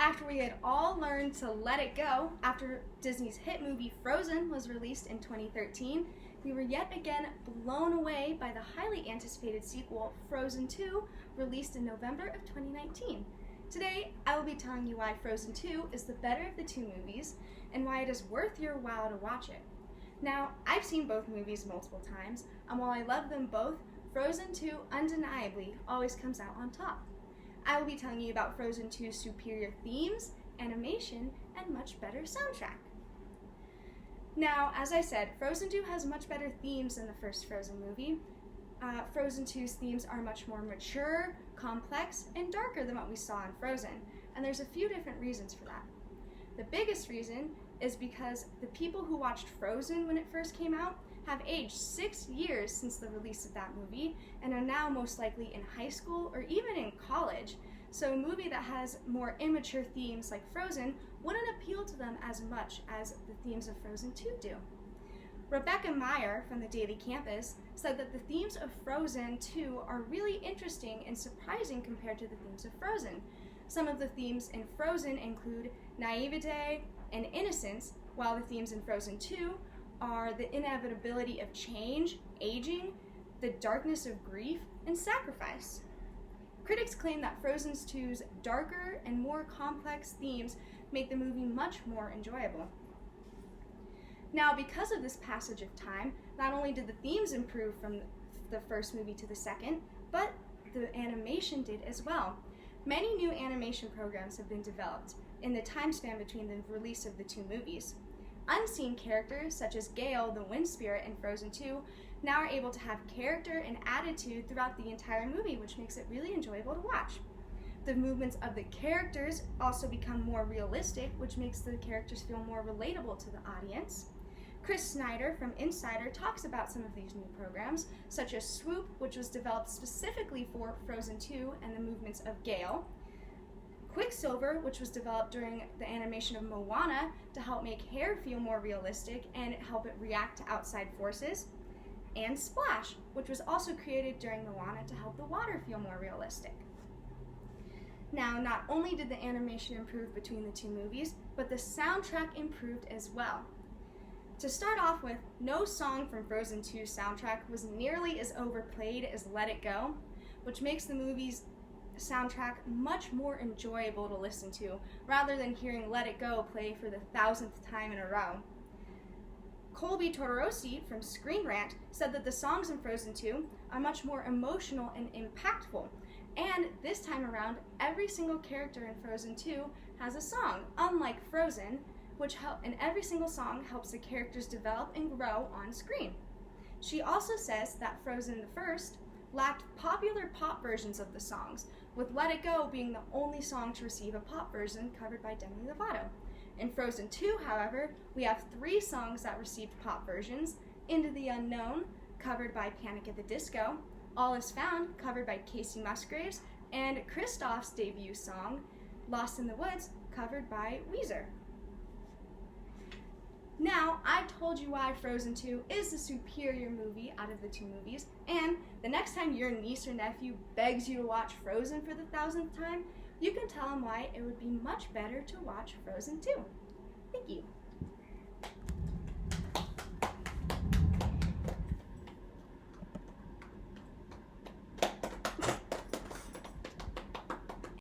After we had all learned to let it go after Disney's hit movie Frozen was released in 2013, we were yet again blown away by the highly anticipated sequel, Frozen 2, released in November of 2019. Today, I will be telling you why Frozen 2 is the better of the two movies and why it is worth your while to watch it. Now, I've seen both movies multiple times, and while I love them both, Frozen 2 undeniably always comes out on top. I will be telling you about Frozen 2's superior themes, animation, and much better soundtrack. Now, as I said, Frozen 2 has much better themes than the first Frozen movie. Frozen 2's themes are much more mature, complex, and darker than what we saw in Frozen, and there's a few different reasons for that. The biggest reason is because the people who watched Frozen when it first came out have aged 6 years since the release of that movie and are now most likely in high school or even in college, so a movie that has more immature themes like Frozen wouldn't appeal to them as much as the themes of Frozen 2 do. Rebecca Meyer from the Daily Campus said that the themes of Frozen 2 are really interesting and surprising compared to the themes of Frozen. Some of the themes in Frozen include naivete and innocence, while the themes in Frozen 2 are the inevitability of change, aging, the darkness of grief, and sacrifice. Critics claim that Frozen 2's darker and more complex themes make the movie much more enjoyable. Now, because of this passage of time, not only did the themes improve from the first movie to the second, but the animation did as well. Many new animation programs have been developed in the time span between the release of the two movies. Unseen characters, such as Gale, the Wind Spirit in Frozen 2, now are able to have character and attitude throughout the entire movie, which makes it really enjoyable to watch. The movements of the characters also become more realistic, which makes the characters feel more relatable to the audience. Chris Snyder from Insider talks about some of these new programs, such as Swoop, which was developed specifically for Frozen 2 and the movements of Gale. Quicksilver, which was developed during the animation of Moana to help make hair feel more realistic and help it react to outside forces. And Splash, which was also created during Moana to help the water feel more realistic. Now, not only did the animation improve between the two movies, but the soundtrack improved as well. To start off with, no song from Frozen 2's soundtrack was nearly as overplayed as Let It Go, which makes the movie's soundtrack much more enjoyable to listen to, rather than hearing Let It Go play for the 1000th time in a row. Colby Todorosi from Screen Rant said that the songs in Frozen 2 are much more emotional and impactful, and this time around, every single character in Frozen 2 has a song, unlike Frozen, and every single song helps the characters develop and grow on screen. She also says that Frozen the First lacked popular pop versions of the songs, with Let It Go being the only song to receive a pop version covered by Demi Lovato. In Frozen 2, however, we have 3 songs that received pop versions: Into the Unknown, covered by Panic at the Disco, All Is Found, covered by Casey Musgraves, and Kristoff's debut song, Lost in the Woods, covered by Weezer. Now, I've told you why Frozen 2 is the superior movie out of the two movies, and the next time your niece or nephew begs you to watch Frozen for the 1000th time, you can tell them why it would be much better to watch Frozen 2. Thank you.